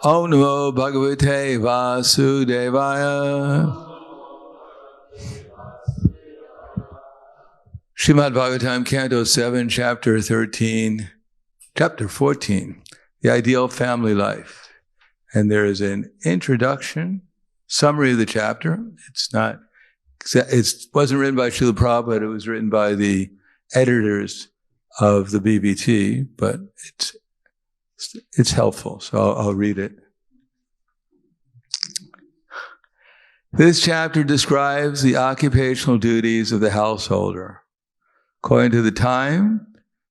Om Namo Bhagavate Vasudevaya. Srimad Bhagavatam, Canto 7, Chapter 14, The Ideal Family Life. And there is an introduction, summary of the chapter. It wasn't written by Srila Prabhupada, it was written by the editors of the BBT, but it's helpful, so I'll read it. This chapter describes the occupational duties of the householder, according to the time,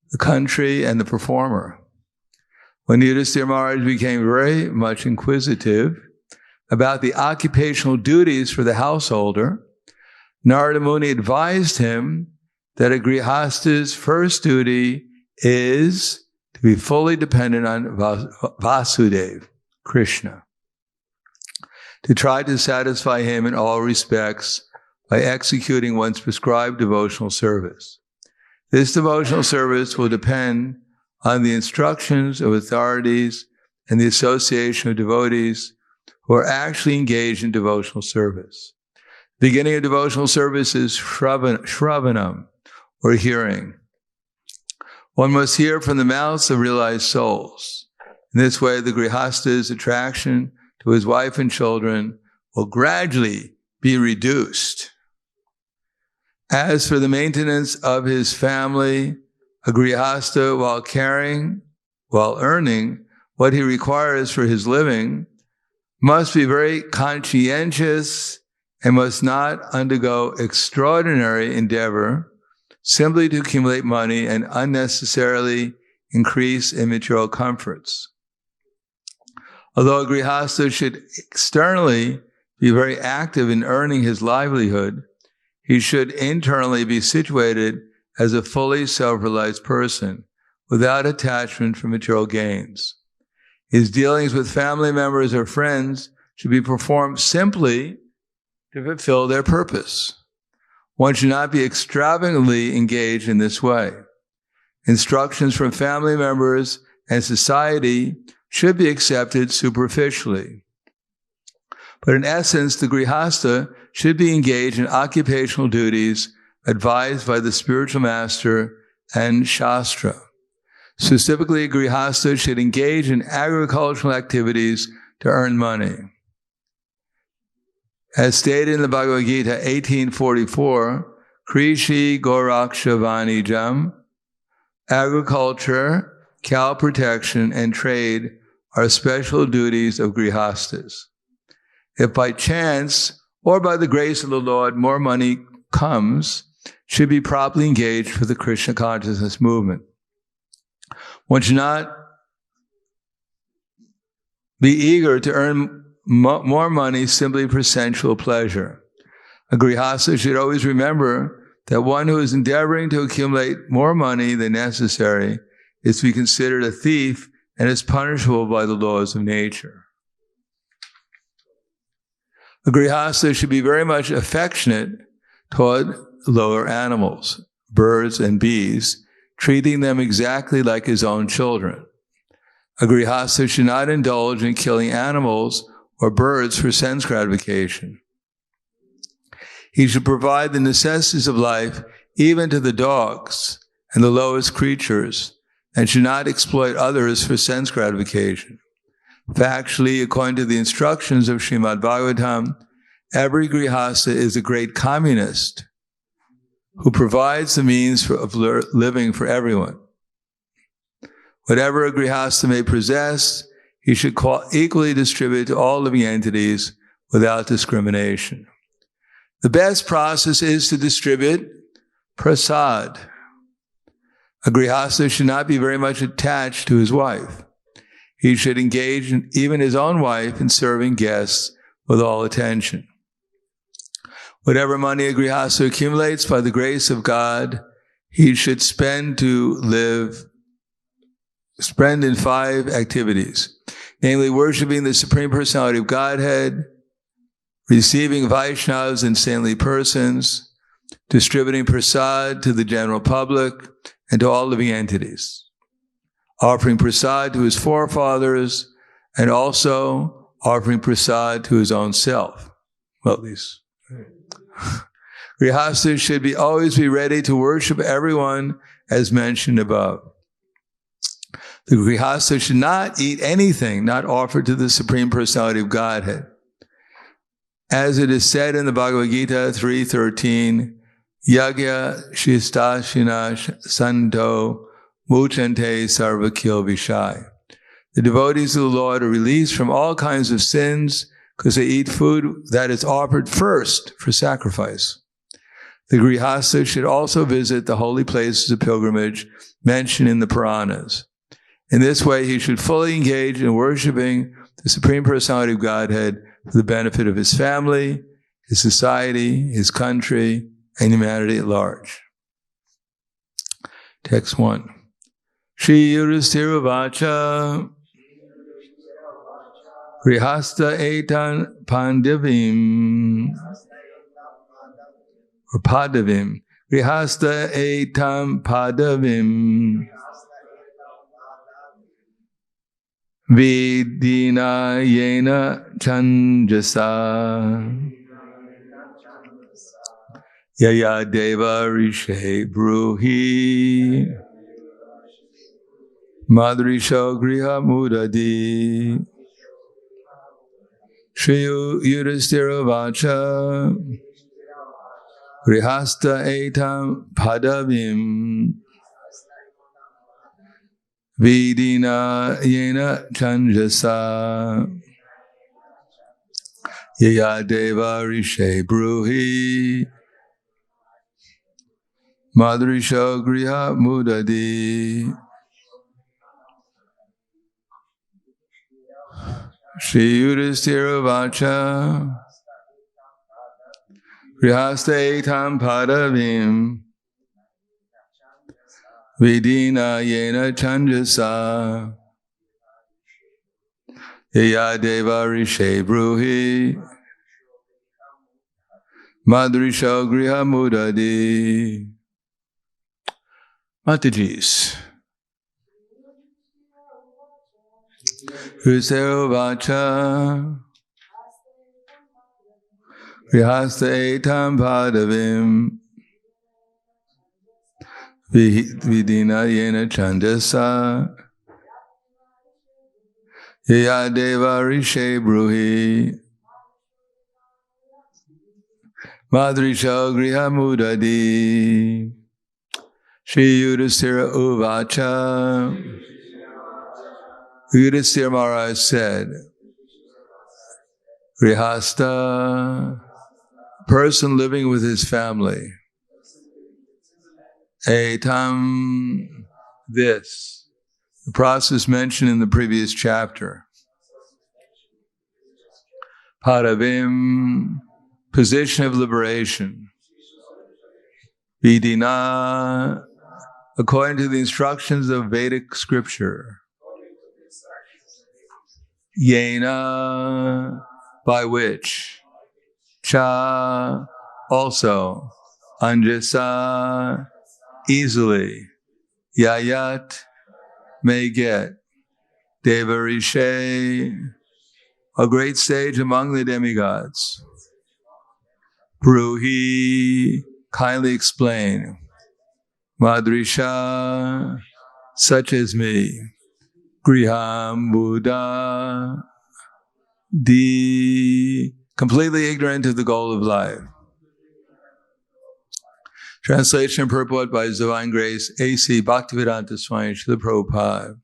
the country, and the performer. When Yudhisthira Maharaj became very much inquisitive about the occupational duties for the householder, Narada Muni advised him that a grihasta's first duty is to be fully dependent on Vasudeva, Krishna, to try to satisfy him in all respects by executing one's prescribed devotional service. This devotional service will depend on the instructions of authorities and the association of devotees who are actually engaged in devotional service. The beginning of devotional service is Shravanam, or hearing. One must hear from the mouths of realized souls. In this way, the grihasta's attraction to his wife and children will gradually be reduced. As for the maintenance of his family, a grihasta, while earning what he requires for his living, must be very conscientious and must not undergo extraordinary endeavor simply to accumulate money and unnecessarily increase immaterial comforts. Although a grihasta should externally be very active in earning his livelihood, he should internally be situated as a fully self-realized person without attachment for material gains. His dealings with family members or friends should be performed simply to fulfill their purpose. One should not be extravagantly engaged in this way. Instructions from family members and society should be accepted superficially. But in essence, the grihasta should be engaged in occupational duties advised by the spiritual master and Shastra. Specifically, a grihasta should engage in agricultural activities to earn money. As stated in the Bhagavad Gita 1844, Krishi Gorakshavani Jam, agriculture, cow protection, and trade are special duties of grihastas. If by chance or by the grace of the Lord more money comes, should be properly engaged for the Krishna consciousness movement. One should not be eager to earn more money simply for sensual pleasure. A grihasta should always remember that one who is endeavoring to accumulate more money than necessary is to be considered a thief and is punishable by the laws of nature. A grihasta should be very much affectionate toward lower animals, birds and bees, treating them exactly like his own children. A grihasta should not indulge in killing animals or birds for sense gratification. He should provide the necessities of life even to the dogs and the lowest creatures, and should not exploit others for sense gratification. Factually, according to the instructions of Srimad Bhagavatam, every grihasta is a great communist who provides the means of living for everyone. Whatever a grihasta may possess, he should equally distribute to all living entities without discrimination. The best process is to distribute prasad. A grihasta should not be very much attached to his wife. He should engage even his own wife in serving guests with all attention. Whatever money a grihasta accumulates by the grace of God, he should spend in 5 activities. Namely, worshiping the Supreme Personality of Godhead, receiving Vaishnavas and saintly persons, distributing prasad to the general public and to all living entities, offering prasad to his forefathers, and also offering prasad to his own self. Well, at least. Grihasthas should always be ready to worship everyone as mentioned above. The Grihastha should not eat anything not offered to the Supreme Personality of Godhead. As it is said in the Bhagavad Gita 3:13, Yagya Shistashina Santo Muchante Sarvakil Vishai. The devotees of the Lord are released from all kinds of sins because they eat food that is offered first for sacrifice. The Grihastha should also visit the holy places of pilgrimage mentioned in the Puranas. In this way, he should fully engage in worshiping the Supreme Personality of Godhead for the benefit of his family, his society, his country, and humanity at large. Text 1. Shri Yudhisthira Vacha Grihastha Etan Pandavim or Padavim. Grihastha Etam Padavim Vidina Yena Chanjasa Yaya Deva Rishe Bruhi Madrisho Griha Mudadi Shri Yudhisthira Vacha Grihastha Etam Padavim Vidina Yena Chanjasa Yaya Deva Rishe Bruhi Madrisho Griha Mudadi Shri Yudhisthira Vacha Grihastha Etam Padavim Vidina Yena Chanjasa Yaya Deva Rishe Bruhi Madrisho Griha Mudadi. Matajis. Yudhisthira Vacha Grihastha Etam Padavim Vidina Yena Chanjasa Yaya Deva Rishe Bruhi Madrisho Griha Mudadi. Shri Yudhisthira Uvacha. Yudhisthira Maharaj said, Grihastha, person living with his family, Etam, this, the process mentioned in the previous chapter. Padavim, position of liberation. Vidina, according to the instructions of Vedic scripture. Yena, by which. Cha, also. Anjasa, easily. Yayat, may get. Devarishe, a great sage among the demigods. Bruhi, kindly explain. Madrisha, such as me. Griham Buddha, completely ignorant of the goal of life. Translation and purport by His Divine Grace, A.C. Bhaktivedanta Swami Srila Prabhupada.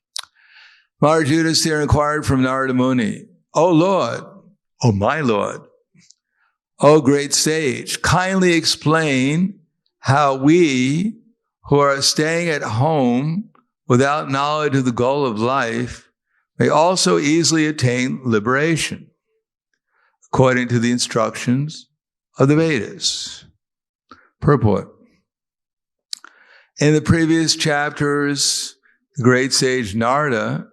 Maharaj Yudhisthira inquired from Narada Muni, O Lord, O my Lord, O great sage, kindly explain how we who are staying at home without knowledge of the goal of life may also easily attain liberation, according to the instructions of the Vedas. Purport. In the previous chapters, the great sage Narada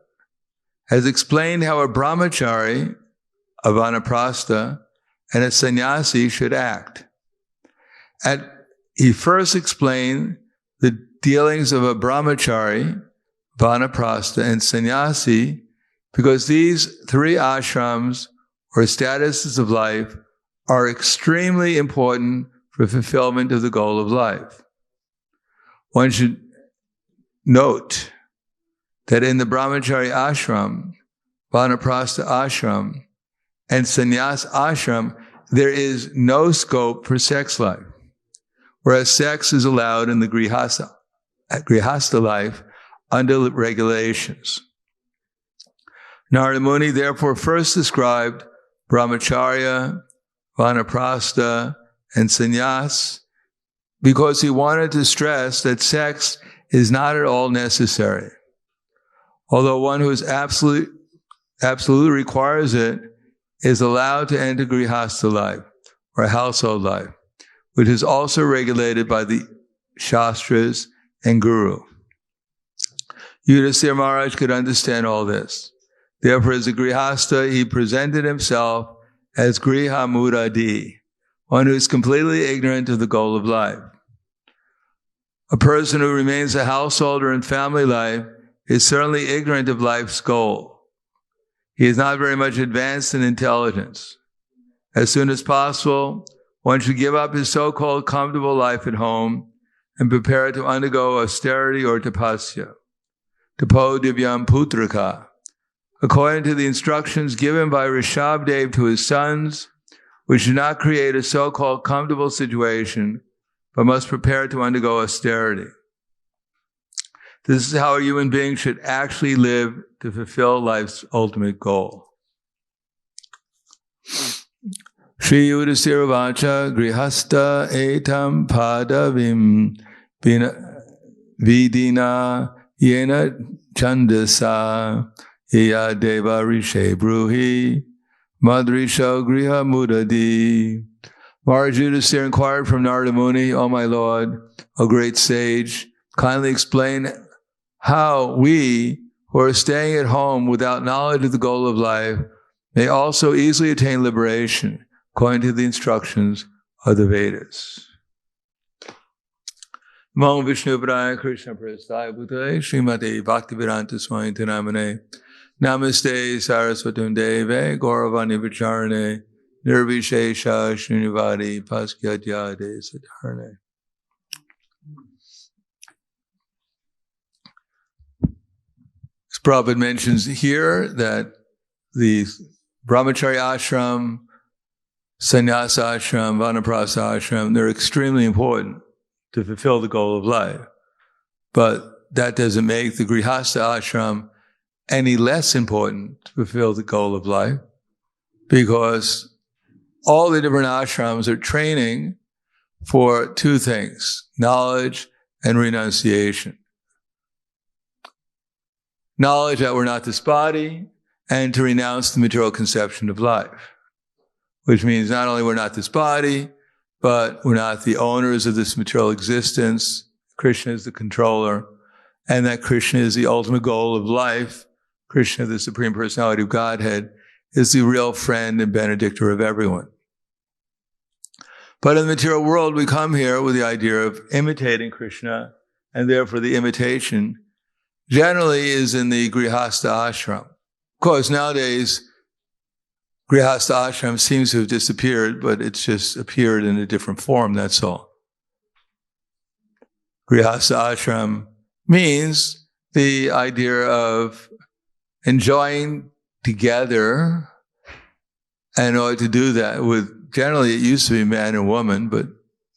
has explained how a brahmachari, a vanaprastha, and a sannyasi should act. He first explained the dealings of a brahmachari, vanaprastha, and sannyasi because these three ashrams, or statuses of life, are extremely important for fulfillment of the goal of life. One should note that in the brahmachari ashram, vanaprastha ashram, and sannyas ashram, there is no scope for sex life, whereas sex is allowed in the grihastha life under regulations. Narada Muni therefore first described brahmacharya, vanaprastha, and sannyas because he wanted to stress that sex is not at all necessary. Although one who absolutely requires it is allowed to enter grihastha life, or household life, which is also regulated by the shastras and guru. Yudhisthira Maharaj could understand all this. Therefore, as a grihastha, he presented himself as griha muradi, one who is completely ignorant of the goal of life. A person who remains a householder in family life is certainly ignorant of life's goal. He is not very much advanced in intelligence. As soon as possible, one should give up his so-called comfortable life at home and prepare to undergo austerity or tapasya. Tapo divyam putraka. According to the instructions given by Rishabdev to his sons, we should not create a so-called comfortable situation, but must prepare to undergo austerity. This is how a human being should actually live to fulfill life's ultimate goal. Shri Yudhisthira Vacha Grihastha Etam Padavim Vidina Yena Chandasa Iya Deva Rishe Bruhi Madrisha Griha Mudadi. Maharaj Yudhisthira inquired from Narada Muni, O my Lord, O great sage, kindly explain how we, who are staying at home without knowledge of the goal of life, may also easily attain liberation, according to the instructions of the Vedas. Namo Vishnu Padaya Krishna Prasthaya Bhutale Srimate Bhaktivedanta Swami Namane Namaste Saraswatam Deve Gauravani Vicharane Nirvishesha Srinivadi Paskyadyade Siddharne. Prabhupada mentions here that the brahmachari ashram, sannyasa ashram, vanaprastha ashram, they're extremely important to fulfill the goal of life. But that doesn't make the grihastha ashram any less important to fulfill the goal of life, because all the different ashrams are training for two things: knowledge and renunciation. Knowledge that we're not this body, and to renounce the material conception of life. Which means not only we're not this body, but we're not the owners of this material existence. Krishna is the controller, and that Krishna is the ultimate goal of life. Krishna, the Supreme Personality of Godhead, is the real friend and benedictor of everyone. But in the material world, we come here with the idea of imitating Krishna, and therefore the imitation generally is in the grihastha ashram. Of course, nowadays, grihastha ashram seems to have disappeared, but it's just appeared in a different form, that's all. Grihastha ashram means the idea of enjoying together, and in order to do that with, generally it used to be man and woman, but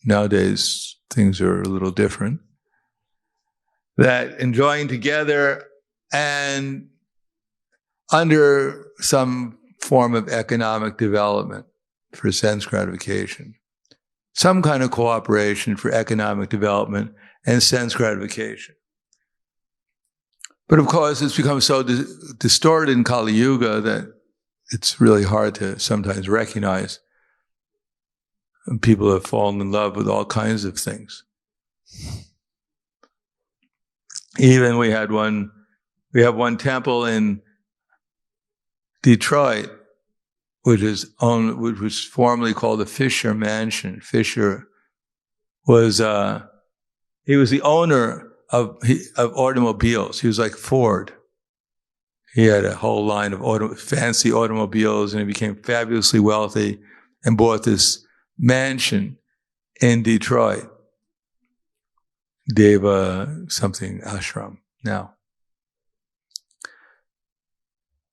nowadays things are a little different. That enjoying together and under some form of economic development for sense gratification. Some kind of cooperation for economic development and sense gratification. But of course, it's become so distorted in Kali Yuga that it's really hard to sometimes recognize. And people have fallen in love with all kinds of things. Even we have one temple in Detroit, which was formerly called the Fisher Mansion. Fisher was he was the owner of automobiles. He was like Ford. He had a whole line of fancy automobiles, and he became fabulously wealthy and bought this mansion in Detroit. Deva something ashram now.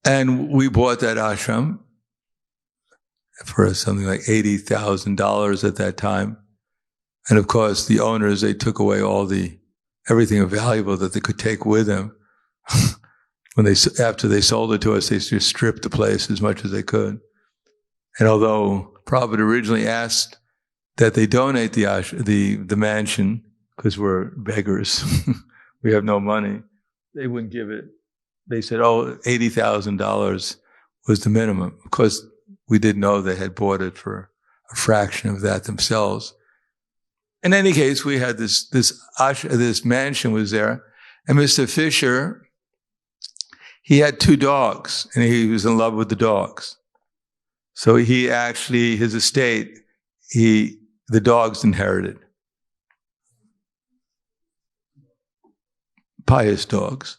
And we bought that ashram for something like $80,000 at that time. And of course, the owners, they took away everything valuable that they could take with them. After they sold it to us, they just stripped the place as much as they could. And although Prabhupada originally asked that they donate the mansion, because we're beggars, we have no money, they wouldn't give it. They said, $80,000 was the minimum. Of course, we didn't know they had bought it for a fraction of that themselves. In any case, we had this mansion was there, and Mr. Fisher, he had 2 dogs, and he was in love with the dogs. So he actually, his estate, the dogs inherited. Pious dogs.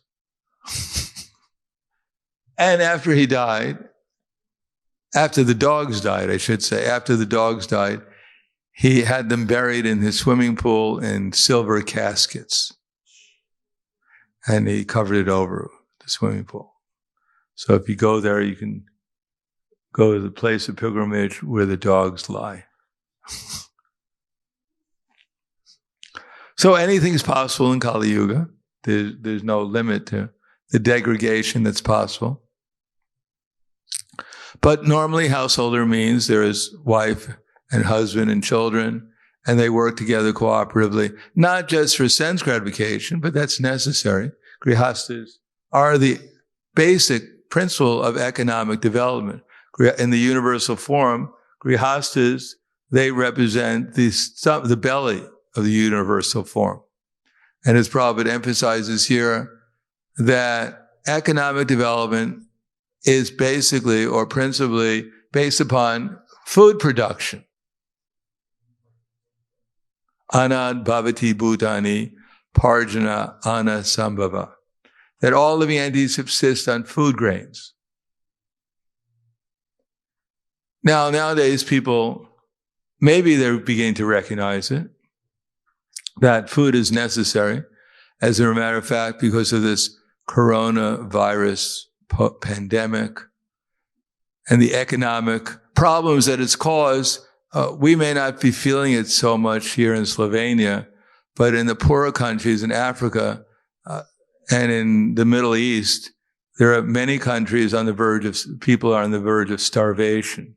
And after the dogs died, he had them buried in his swimming pool in silver caskets. And he covered it over the swimming pool. So if you go there, you can go to the place of pilgrimage where the dogs lie. So anything's possible in Kali Yuga. There's no limit to the degradation that's possible. But normally householder means there is wife and husband and children, and they work together cooperatively, not just for sense gratification, but that's necessary. Grihastas are the basic principle of economic development. In the universal form, grihastas, they represent the belly of the universal form. And as Prabhupada emphasizes here, that economic development is basically or principally based upon food production. Anad bhavati bhutani parjana ana sambhava. That all living entities subsist on food grains. Now, nowadays people, maybe they're beginning to recognize it, that food is necessary. As a matter of fact, because of this coronavirus pandemic and the economic problems that it's caused, we may not be feeling it so much here in Slovenia, but in the poorer countries in Africa and in the Middle East, there are many countries people are on the verge of starvation.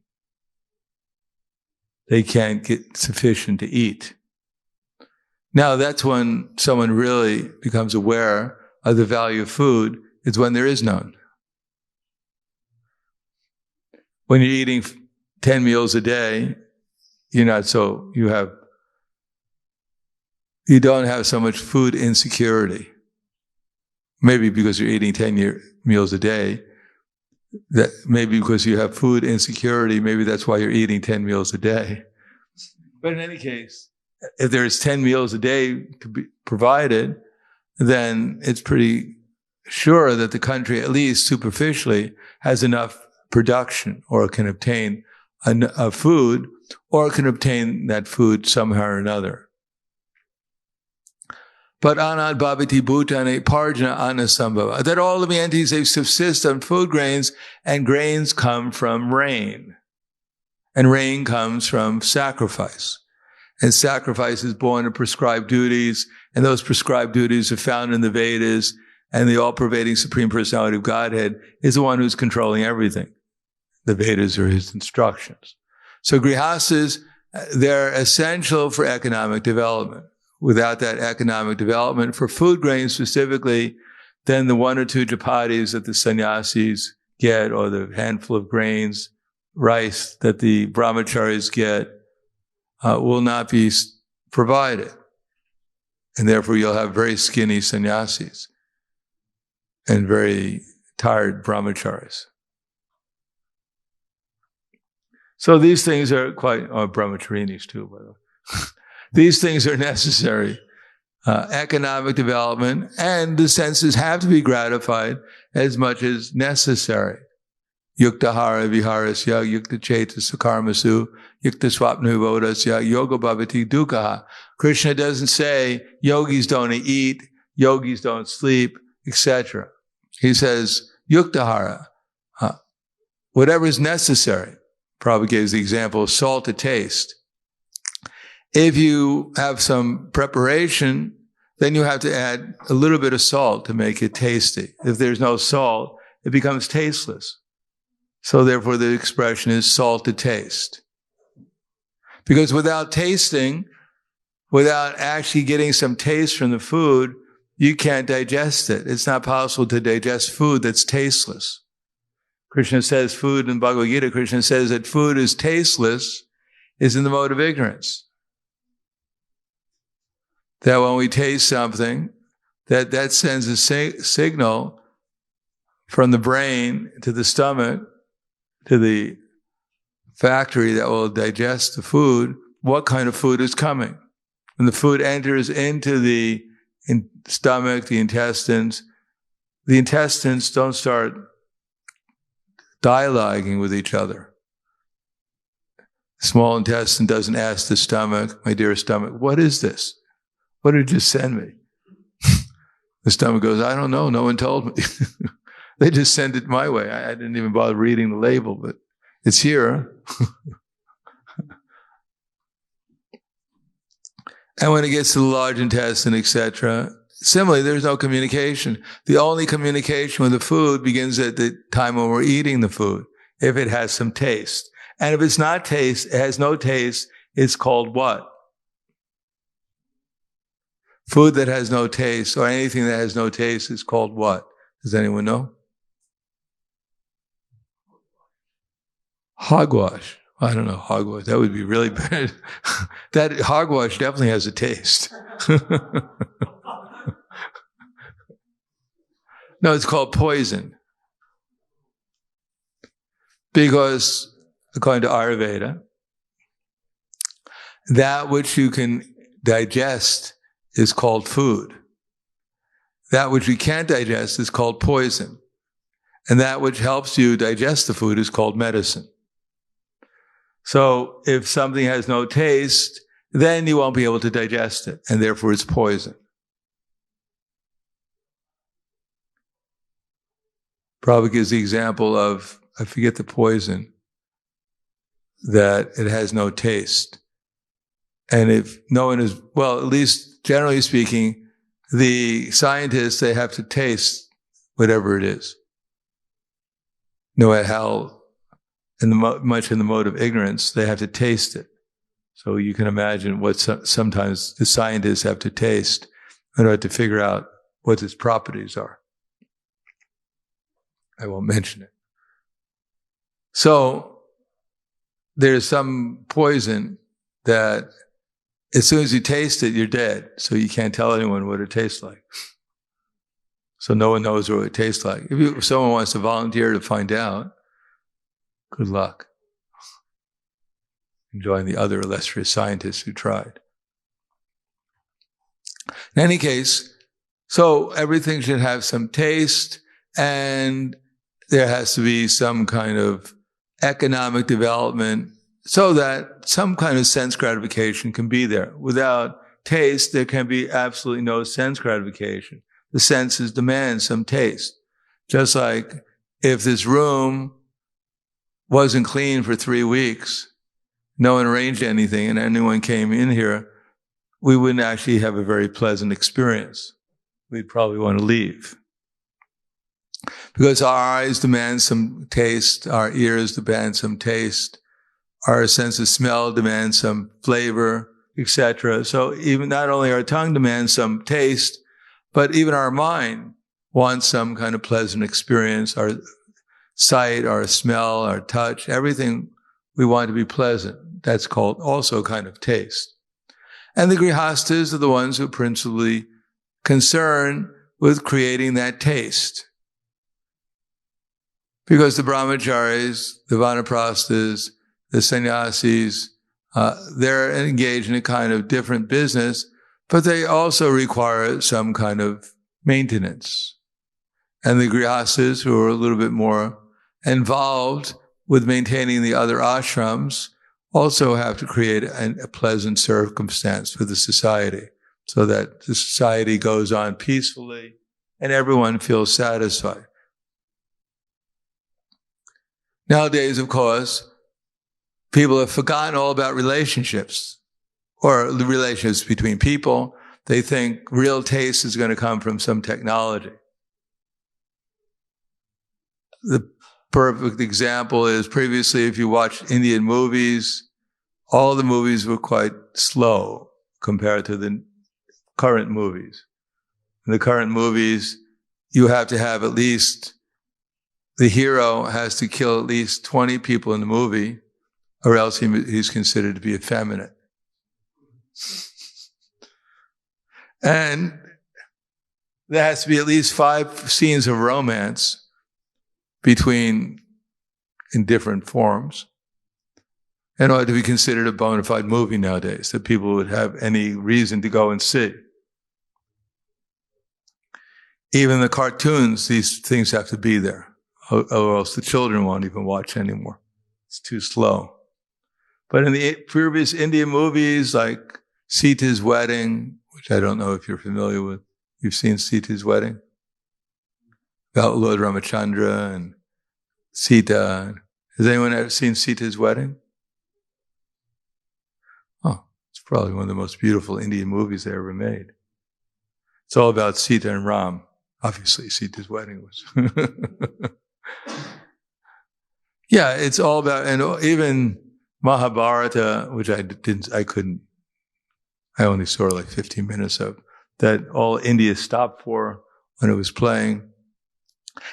They can't get sufficient to eat. Now, that's when someone really becomes aware of the value of food, is when there is none. When you're eating 10 meals a day, you don't have so much food insecurity. Maybe because you're eating 10 meals a day, that maybe because you have food insecurity, maybe that's why you're eating 10 meals a day. But in any case, if there's 10 meals a day to be provided, then it's pretty sure that the country, at least superficially, has enough production or can obtain food, or can obtain that food somehow or another. But anad bhavati bhutane parjana anasambhava, that all living entities, they subsist on food grains, and grains come from rain. And rain comes from sacrifice. And sacrifice is born of prescribed duties, and those prescribed duties are found in the Vedas, and the all-pervading Supreme Personality of Godhead is the one who's controlling everything. The Vedas are his instructions. So grihastas, they're essential for economic development. Without that economic development, for food grains specifically, then the 1 or 2 chapatis that the sannyasis get, or the handful of grains, rice that the brahmacharis get, will not be provided. And therefore you'll have very skinny sannyasis and very tired brahmacharis. So these things are brahmacharinis too, by the way. These things are necessary economic development, and the senses have to be gratified as much as necessary. Yuktahara viharasya, yukta chetasya karmasu, yukta swapnuvodasya, yoga bhavati dukkha. Krishna doesn't say yogis don't eat, yogis don't sleep, etc. He says yuktahara, whatever is necessary. Prabhupada gives the example of salt to taste. If you have some preparation, then you have to add a little bit of salt to make it tasty. If there's no salt, it becomes tasteless. So therefore the expression is salt to taste. Because without tasting, without actually getting some taste from the food, you can't digest it. It's not possible to digest food that's tasteless. Krishna says food in Bhagavad Gita, Krishna says that food is tasteless is in the mode of ignorance. That when we taste something, that sends a signal from the brain to the stomach, to the factory that will digest the food, what kind of food is coming. When the food enters into the stomach, the intestines don't start dialoguing with each other. The small intestine doesn't ask the stomach, my dear stomach, what is this? What did you just send me? The stomach goes, I don't know, no one told me. They just sent it my way. I didn't even bother reading the label, but it's here. And when it gets to the large intestine, etc., similarly, there's no communication. The only communication with the food begins at the time when we're eating the food, if it has some taste. And if it's not taste, it has no taste, it's called what? Food that has no taste, or anything that has no taste, is called what? Does anyone know? Hogwash. I don't know, hogwash. That would be really bad. That hogwash definitely has a taste. No, it's called poison. Because, according to Ayurveda, that which you can digest is called food. That which you can't digest is called poison. And that which helps you digest the food is called medicine. So if something has no taste, then you won't be able to digest it, and therefore it's poison. Prabhupada gives the example of, I forget the poison, that it has no taste. And if no one is, well, at least generally speaking, the scientists, they have to taste whatever it is. No matter how, much in the mode of ignorance, they have to taste it. So you can imagine what sometimes the scientists have to taste in order to figure out what its properties are. I won't mention it. So there's some poison that as soon as you taste it, you're dead. So you can't tell anyone what it tastes like. So no one knows what it tastes like. If someone wants to volunteer to find out, good luck. Join the other illustrious scientists who tried. In any case, so everything should have some taste, and there has to be some kind of economic development so that some kind of sense gratification can be there. Without taste, there can be absolutely no sense gratification. The senses demand some taste. Just like if this room wasn't clean for 3 weeks, no one arranged anything, and anyone came in here, we wouldn't actually have a very pleasant experience. We'd probably want to leave. Because our eyes demand some taste, our ears demand some taste, our sense of smell demands some flavor, etc. So even not only our tongue demands some taste, but even our mind wants some kind of pleasant experience. Our sight, our smell, our touch, everything we want to be pleasant. That's called also a kind of taste. And the grihastas are the ones who are principally concerned with creating that taste. Because the brahmacharis, the vanaprasthas, the sannyasis, they're engaged in a kind of different business, but they also require some kind of maintenance. And the grihastas, who are a little bit more involved with maintaining the other ashrams, also have to create a pleasant circumstance for the society so that the society goes on peacefully and everyone feels satisfied. Nowadays, of course, people have forgotten all about relationships or the relationships between people. They think real taste is going to come from some technology. The perfect example is previously, if you watched Indian movies, all the movies were quite slow compared to the current movies. In the current movies, you have to have at least, the hero has to kill at least 20 people in the movie, or else he's considered to be effeminate. And there has to be at least 5 scenes of romance in different forms, in order to be considered a bona fide movie nowadays, that people would have any reason to go and see. Even the cartoons, these things have to be there, or else the children won't even watch anymore. It's too slow. But in the previous Indian movies, like Sita's Wedding, which I don't know if you're familiar with. You've seen Sita's Wedding? About Lord Ramachandra and Sita. Has anyone ever seen Sita's Wedding? Oh, it's probably one of the most beautiful Indian movies they ever made. It's all about Sita and Ram. Obviously, Sita's Wedding was. Yeah, it's all about, and even Mahabharata, which I only saw like 15 minutes of, that all India stopped for when it was playing.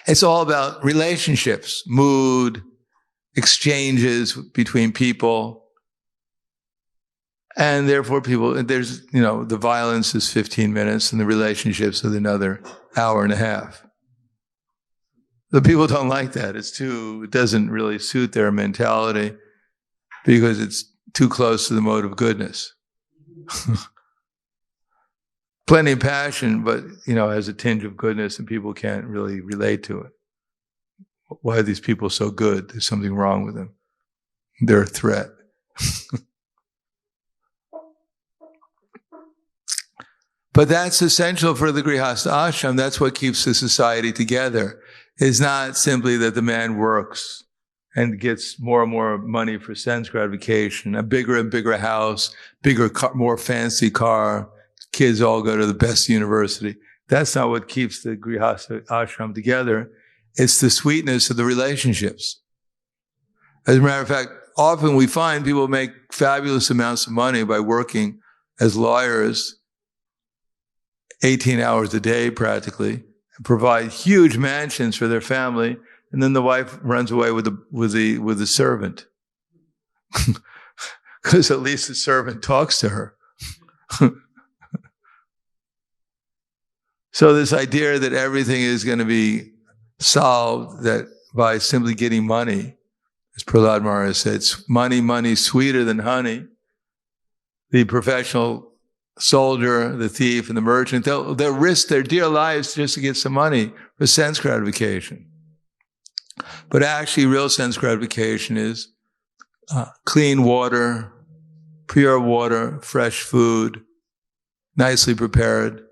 It's all about relationships, mood, exchanges between people. And therefore there's, the violence is 15 minutes and the relationships is another hour and a half. The people don't like that. It doesn't really suit their mentality because it's too close to the mode of goodness. Plenty of passion, but, has a tinge of goodness and people can't really relate to it. Why are these people so good? There's something wrong with them. They're a threat. But that's essential for the Grihastha ashram. That's what keeps the society together. It's not simply that the man works and gets more and more money for sense gratification, a bigger and bigger house, bigger car, more fancy car, kids all go to the best university. That's not what keeps the Grihastha ashram together. It's the sweetness of the relationships. As a matter of fact, often we find people make fabulous amounts of money by working as lawyers 18 hours a day practically, and provide huge mansions for their family, and then the wife runs away with the servant. Because at least the servant talks to her. So this idea that everything is going to be solved that by simply getting money, as Prahlad Maharaj said, money, sweeter than honey. The professional soldier, the thief, and the merchant, they'll risk their dear lives just to get some money for sense gratification. But actually, real sense gratification is clean water, pure water, fresh food, nicely prepared,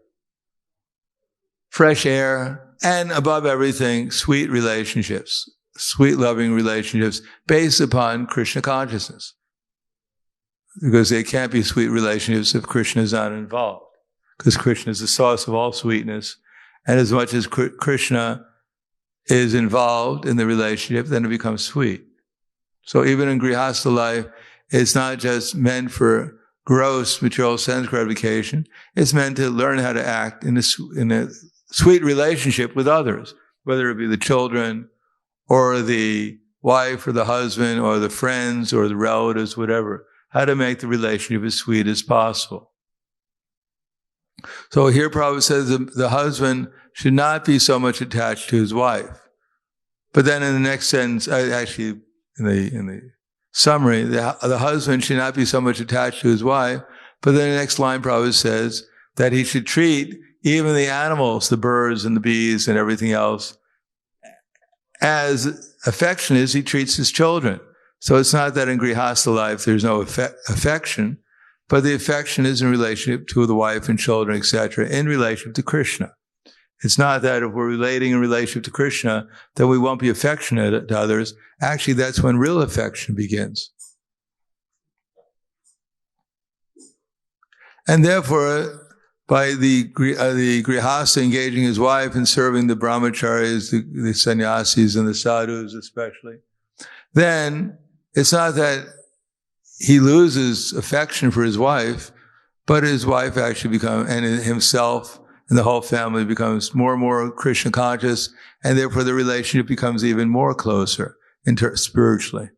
fresh air, and above everything, sweet relationships, sweet loving relationships based upon Krishna consciousness. Because there can't be sweet relationships if Krishna is not involved. Because Krishna is the source of all sweetness. And as much as Krishna is involved in the relationship, then it becomes sweet. So even in Grihastha life, it's not just meant for gross material sense gratification. It's meant to learn how to act in a sweet relationship with others, whether it be the children or the wife or the husband or the friends or the relatives, whatever. How to make the relationship as sweet as possible. So here Prabhupada says the husband should not be so much attached to his wife. But then in the next sentence, actually in the summary, the husband should not be so much attached to his wife. But then the next line Prabhupada says, that he should treat even the animals, the birds and the bees and everything else, as affection as he treats his children. So it's not that in Grihastha life there's no affection, but the affection is in relationship to the wife and children, etc., in relationship to Krishna. It's not that if we're relating in relationship to Krishna, that we won't be affectionate to others. Actually, that's when real affection begins. And therefore, by the grihastha engaging his wife and serving the brahmacharis, the sannyasis and the sadhus especially, then it's not that he loses affection for his wife, but his wife actually and himself and the whole family becomes more and more Krishna conscious, and therefore the relationship becomes even more closer spiritually.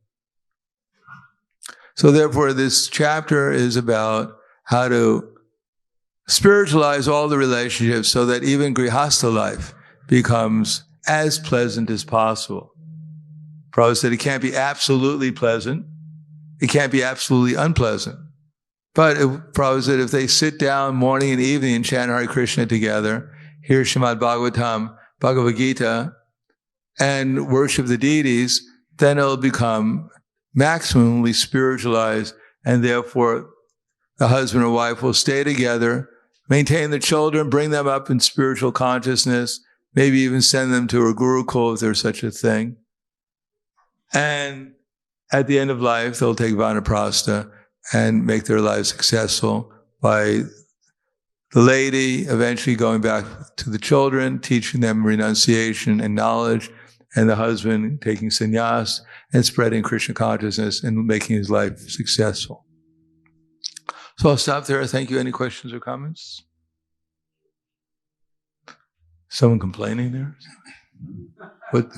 So therefore this chapter is about how to spiritualize all the relationships so that even grihastha life becomes as pleasant as possible. Prabhupada said it can't be absolutely pleasant. It can't be absolutely unpleasant. But Prabhupada said if they sit down morning and evening and chant Hare Krishna together, hear Srimad Bhagavatam, Bhagavad Gita, and worship the deities, then it'll become maximally spiritualized, and therefore the husband or wife will stay together, maintain the children, bring them up in spiritual consciousness, maybe even send them to a gurukul if there's such a thing. And at the end of life, they'll take vanaprastha and make their lives successful by the lady eventually going back to the children, teaching them renunciation and knowledge, and the husband taking sannyas and spreading Krishna consciousness and making his life successful. So I'll stop there. Thank you. Any questions or comments? Someone complaining there? What?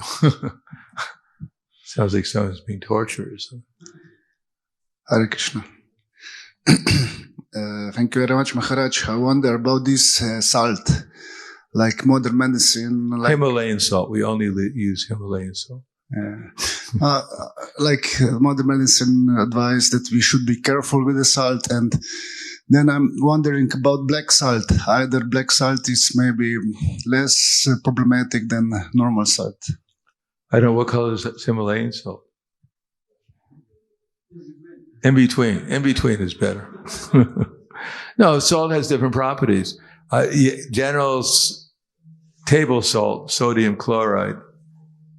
Sounds like someone's being tortured or something. Hare Krishna. Thank you very much, Maharaj. I wonder about this salt, like modern medicine. Like Himalayan salt. We only use Himalayan salt. Like modern medicine advice that we should be careful with the salt, and then I'm wondering about black salt. Either black salt is maybe less problematic than normal salt. I don't know what color is Himalayan salt. In between is better. No, salt has different properties. General table salt, sodium chloride,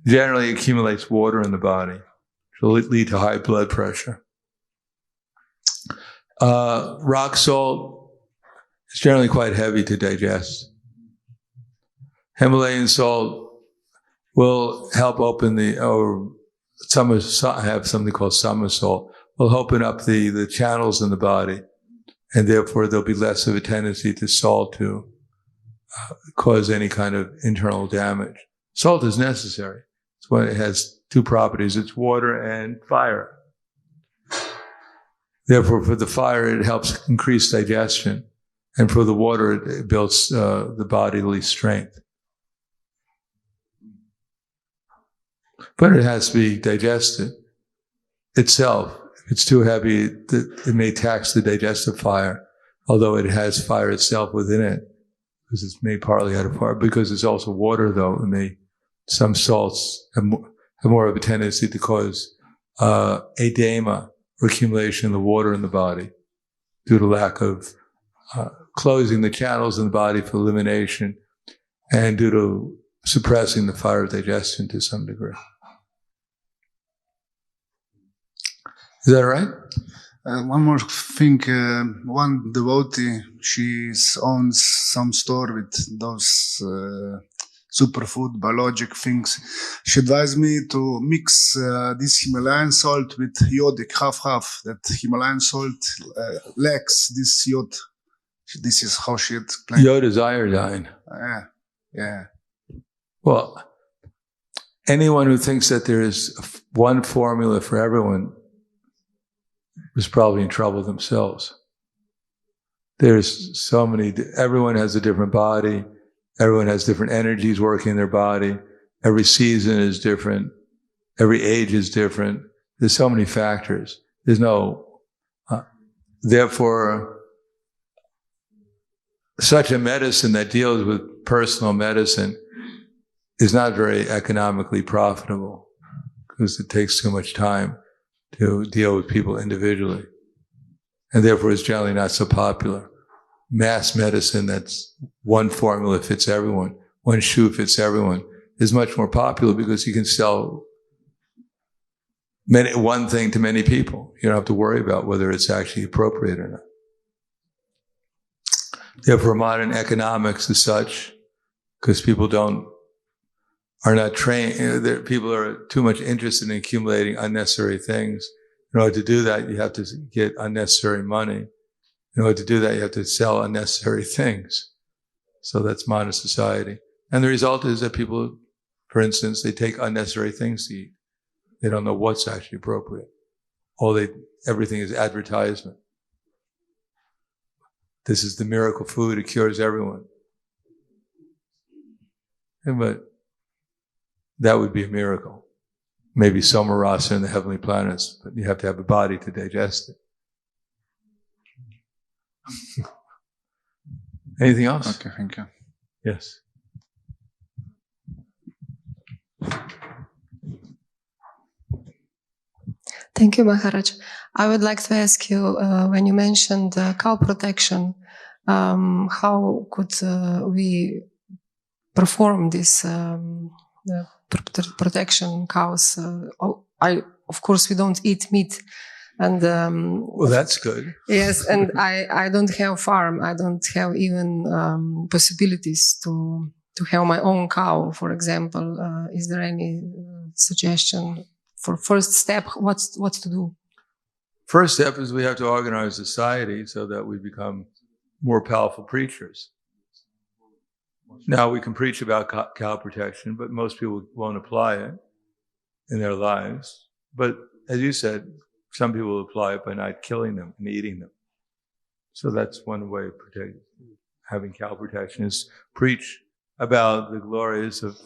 generally accumulates water in the body, which will lead to high blood pressure. Rock salt is generally quite heavy to digest. Himalayan salt will help open some have something called summer salt, will open up the channels in the body, and therefore there'll be less of a tendency to salt to cause any kind of internal damage. Salt is necessary. It's when it has two properties. It's water and fire. Therefore, for the fire, it helps increase digestion. And for the water, it builds the bodily strength. But it has to be digested itself. If it's too heavy, it may tax the digestive fire, although it has fire itself within it, because it's made partly out of fire. Because it's also water, though, some salts have more of a tendency to cause edema, or accumulation of the water in the body, due to lack of closing the channels in the body for elimination, and due to suppressing the fire of digestion to some degree. Is that right? One more thing. One devotee, she owns some store with those superfood, biologic things. She advised me to mix this Himalayan salt with iodic, half-half. That Himalayan salt lacks this iod. This is how she explained. Iod is iodine. Yeah. Well, anyone who thinks that there is one formula for everyone is probably in trouble themselves. There's so many, everyone has a different body, everyone has different energies working in their body, every season is different, every age is different. There's so many factors. There's no, therefore, such a medicine that deals with personal medicine is not very economically profitable because it takes too much time to deal with people individually. And therefore it's generally not so popular. Mass medicine that's one formula fits everyone, one shoe fits everyone, is much more popular because you can sell one thing to many people. You don't have to worry about whether it's actually appropriate or not. Therefore, modern economics is such, because people are not trained, people are too much interested in accumulating unnecessary things. In order to do that, you have to get unnecessary money. In order to do that, you have to sell unnecessary things. So that's modern society. And the result is that people, for instance, they take unnecessary things to eat. They don't know what's actually appropriate. Everything is advertisement. This is the miracle food, it cures everyone. But that would be a miracle. Maybe Somarasa in the heavenly planets, but you have to have a body to digest it. Anything else? Okay, thank you. Yes. Thank you, Maharaj. I would like to ask you, when you mentioned cow protection, how could we perform this protection cows? Of course, we don't eat meat. And well, that's good. Yes, and I don't have farm. I don't have even possibilities to have my own cow, for example. Is there any suggestion for first step? What's to do? First step is we have to organize society so that we become more powerful preachers. Now we can preach about cow protection, but most people won't apply it in their lives. But as you said, some people apply it by not killing them and eating them. So that's one way of having cow protection, is preach about the glories of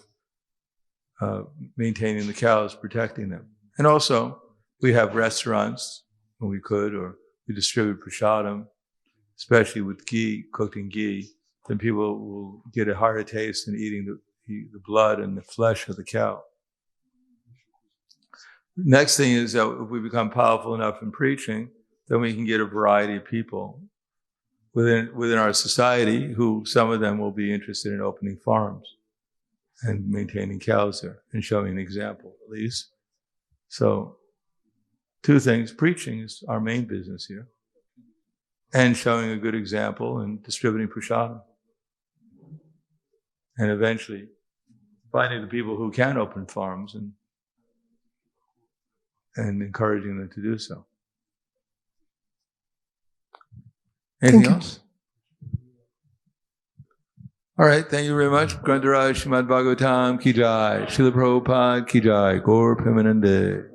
maintaining the cows, protecting them. And also, we have restaurants when we could, or we distribute prasadam, especially with ghee, cooked in ghee. Then people will get a higher taste in eating the blood and the flesh of the cow. Next thing is that if we become powerful enough in preaching, then we can get a variety of people within our society who some of them will be interested in opening farms and maintaining cows there and showing an example at least. So two things, preaching is our main business here, and showing a good example and distributing prasadam. And eventually finding the people who can open farms and encouraging them to do so. Anything else? All right, thank you very much. Grantaraj Srimad Bhagavatam ki jai, Srila Prabhupada ki jai, Gaur Premanande.